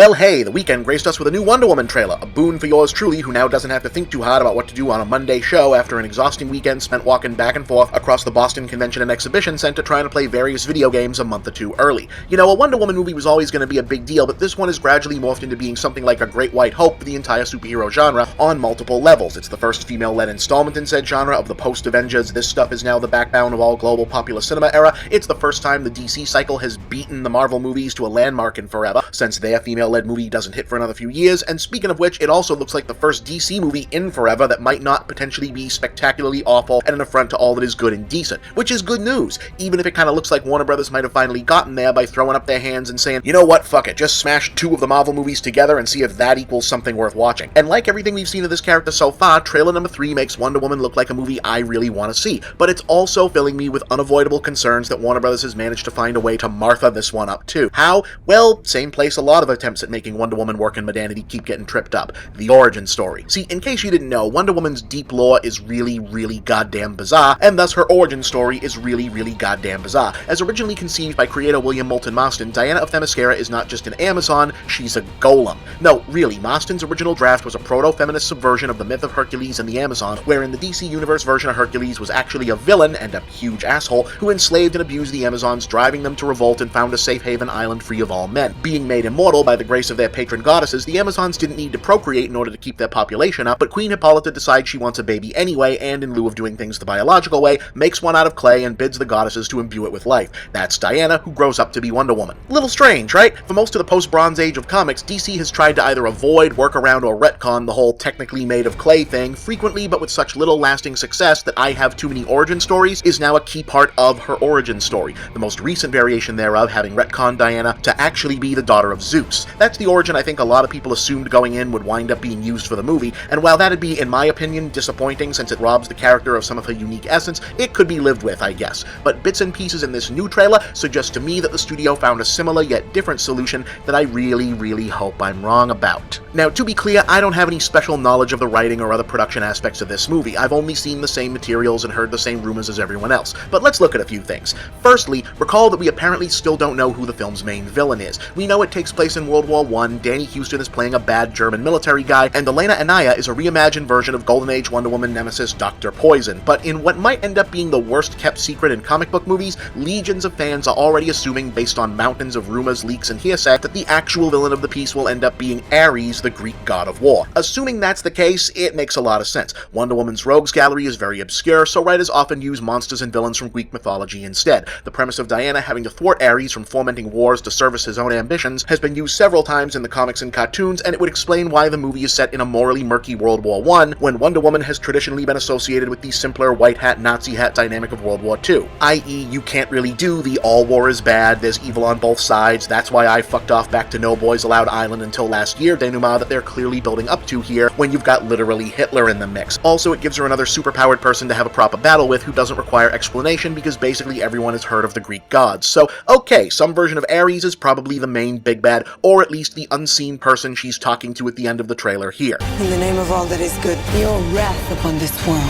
Well hey, the weekend graced us with a new Wonder Woman trailer, a boon for yours truly who now doesn't have to think too hard about what to do on a Monday show after an exhausting weekend spent walking back and forth across the Boston Convention and Exhibition Center trying to play various video games a month or two early. You know, a Wonder Woman movie was always going to be a big deal, but this one has gradually morphed into being something like a great white hope for the entire superhero genre on multiple levels. It's the first female-led installment in said genre of the post-Avengers. This stuff is now the backbone of all global popular cinema era. It's the first time the DC cycle has beaten the Marvel movies to a landmark in forever, since their female-led movie doesn't hit for another few years, and speaking of which, it also looks like the first DC movie in forever that might not potentially be spectacularly awful and an affront to all that is good and decent, which is good news, even if it kind of looks like Warner Brothers might have finally gotten there by throwing up their hands and saying, you know what, fuck it, just smash two of the Marvel movies together and see if that equals something worth watching. And like everything we've seen of this character so far, trailer number 3 makes Wonder Woman look like a movie I really want to see, but it's also filling me with unavoidable concerns that Warner Brothers has managed to find a way to Martha this one up too. How? Well, same place a lot of attempts at making Wonder Woman work in modernity keep getting tripped up. The origin story. See, in case you didn't know, Wonder Woman's deep lore is really, really goddamn bizarre, and thus her origin story is really, really goddamn bizarre. As originally conceived by creator William Moulton Marston, Diana of Themyscira is not just an Amazon, she's a golem. No, really, Marston's original draft was a proto-feminist subversion of the myth of Hercules and the Amazon, where in the DC Universe version of Hercules was actually a villain and a huge asshole who enslaved and abused the Amazons, driving them to revolt and found a safe haven island free of all men. Being made immortal by the grace of their patron goddesses, the Amazons didn't need to procreate in order to keep their population up, but Queen Hippolyta decides she wants a baby anyway, and in lieu of doing things the biological way, makes one out of clay and bids the goddesses to imbue it with life. That's Diana, who grows up to be Wonder Woman. Little strange, right? For most of the post-Bronze Age of comics, DC has tried to either avoid, work around, or retcon the whole technically made of clay thing, frequently but with such little lasting success that I Have Too Many Origin Stories is now a key part of her origin story, the most recent variation thereof having retconned Diana to actually be the daughter of Zeus. That's the origin I think a lot of people assumed going in would wind up being used for the movie, and while that'd be, in my opinion, disappointing since it robs the character of some of her unique essence, it could be lived with, I guess. But bits and pieces in this new trailer suggest to me that the studio found a similar yet different solution that I really, really hope I'm wrong about. Now, to be clear, I don't have any special knowledge of the writing or other production aspects of this movie. I've only seen the same materials and heard the same rumors as everyone else. But let's look at a few things. Firstly, recall that we apparently still don't know who the film's main villain is. We know it takes place in World War I, Danny Houston is playing a bad German military guy, and Elena Anaya is a reimagined version of Golden Age Wonder Woman nemesis Dr. Poison. But in what might end up being the worst kept secret in comic book movies, legions of fans are already assuming, based on mountains of rumors, leaks, and hearsay, that the actual villain of the piece will end up being Ares, the Greek god of war. Assuming that's the case, it makes a lot of sense. Wonder Woman's rogues gallery is very obscure, so writers often use monsters and villains from Greek mythology instead. The premise of Diana having to thwart Ares from fomenting wars to service his own ambitions has been used several times in the comics and cartoons, and it would explain why the movie is set in a morally murky World War I, when Wonder Woman has traditionally been associated with the simpler white hat Nazi hat dynamic of World War II. I.e., you can't really do the all war is bad, there's evil on both sides, that's why I fucked off back to No Boys Allowed Island until last year denouement that they're clearly building up to here, when you've got literally Hitler in the mix. Also, it gives her another superpowered person to have a proper battle with who doesn't require explanation because basically everyone has heard of the Greek gods. So, okay, some version of Ares is probably the main big bad, or at least the unseen person she's talking to at the end of the trailer here. In the name of all that is good, your wrath upon this world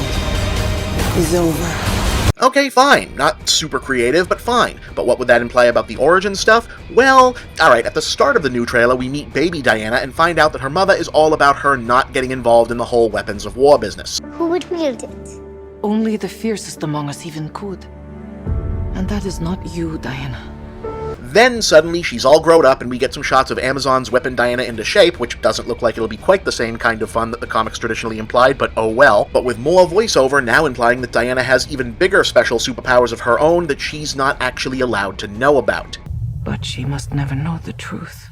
is over. Okay, fine. Not super creative, but fine. But what would that imply about the origin stuff? Well, alright, at the start of the new trailer, we meet baby Diana and find out that her mother is all about her not getting involved in the whole weapons of war business. Who would wield it? Only the fiercest among us even could. And that is not you, Diana. Then, suddenly, she's all grown up and we get some shots of Amazons whipping Diana into shape, which doesn't look like it'll be quite the same kind of fun that the comics traditionally implied, but oh well. But with more voiceover now implying that Diana has even bigger special superpowers of her own that she's not actually allowed to know about. But she must never know the truth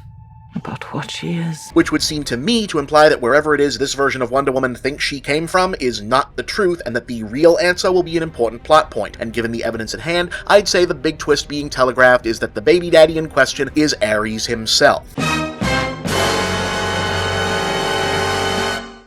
about what she is. Which would seem to me to imply that wherever it is this version of Wonder Woman thinks she came from is not the truth, and that the real answer will be an important plot point. And given the evidence at hand, I'd say the big twist being telegraphed is that the baby daddy in question is Ares himself.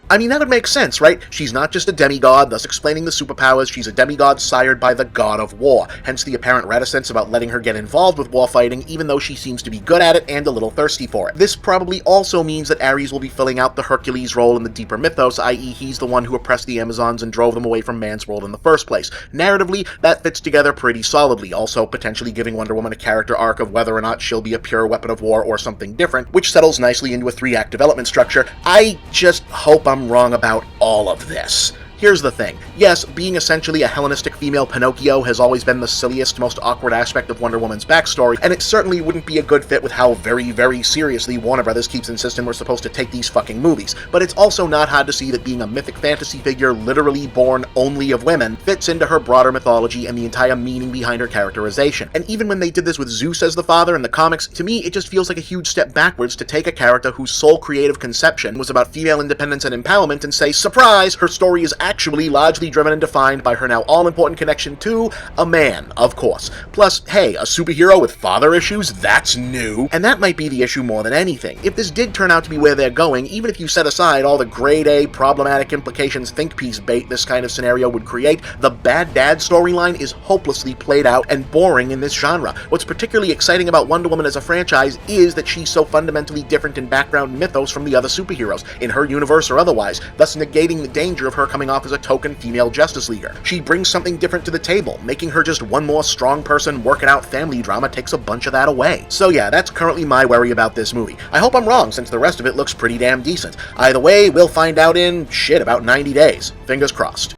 I mean, that would make sense, right? She's not just a demigod, thus explaining the superpowers. She's a demigod sired by the god of war, hence the apparent reticence about letting her get involved with warfighting, even though she seems to be good at it and a little thirsty for it. This probably also means that Ares will be filling out the Hercules role in the deeper mythos, i.e. he's the one who oppressed the Amazons and drove them away from man's world in the first place. Narratively, that fits together pretty solidly, also potentially giving Wonder Woman a character arc of whether or not she'll be a pure weapon of war or something different, which settles nicely into a 3-act development structure. I just hope I'm wrong about all of this. Here's the thing. Yes, being essentially a Hellenistic female Pinocchio has always been the silliest, most awkward aspect of Wonder Woman's backstory, and it certainly wouldn't be a good fit with how very, very seriously Warner Brothers keeps insisting we're supposed to take these fucking movies. But it's also not hard to see that being a mythic fantasy figure literally born only of women fits into her broader mythology and the entire meaning behind her characterization. And even when they did this with Zeus as the father in the comics, to me it just feels like a huge step backwards to take a character whose sole creative conception was about female independence and empowerment and say, surprise, her story is actually largely driven and defined by her now all-important connection to a man, of course. Plus, hey, a superhero with father issues? That's new. And that might be the issue more than anything. If this did turn out to be where they're going, even if you set aside all the grade-A problematic implications think piece bait this kind of scenario would create, the bad dad storyline is hopelessly played out and boring in this genre. What's particularly exciting about Wonder Woman as a franchise is that she's so fundamentally different in background mythos from the other superheroes, in her universe or otherwise, thus negating the danger of her coming off as a token female Justice Leaguer. She brings something different to the table. Making her just one more strong person working out family drama takes a bunch of that away. So yeah, that's currently my worry about this movie. I hope I'm wrong, since the rest of it looks pretty damn decent. Either way, we'll find out in, about 90 days. Fingers crossed.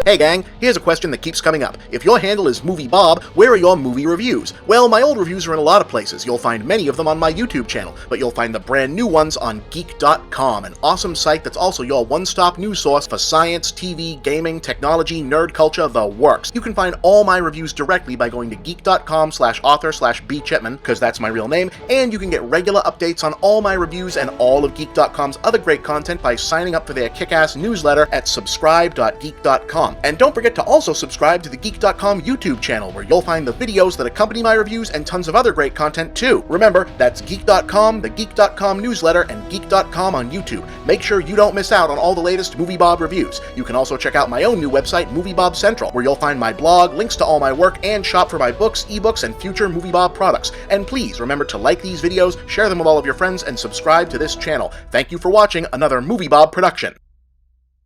Hey gang, here's a question that keeps coming up. If your handle is moviebob, where are your movie reviews? Well, my old reviews are in a lot of places. You'll find many of them on my YouTube channel, but you'll find the brand new ones on geek.com, an awesome site that's also your one-stop news source for science, TV, gaming, technology, nerd culture, the works. You can find all my reviews directly by going to geek.com/author/bchipman, because that's my real name, and you can get regular updates on all my reviews and all of geek.com's other great content by signing up for their kick-ass newsletter at subscribe.geek.com. And don't forget to also subscribe to the Geek.com YouTube channel, where you'll find the videos that accompany my reviews and tons of other great content too. Remember, that's Geek.com, the Geek.com newsletter, and Geek.com on YouTube. Make sure you don't miss out on all the latest MovieBob reviews. You can also check out my own new website, MovieBob Central, where you'll find my blog, links to all my work, and shop for my books, ebooks, and future MovieBob products. And please remember to like these videos, share them with all of your friends, and subscribe to this channel. Thank you for watching another MovieBob production.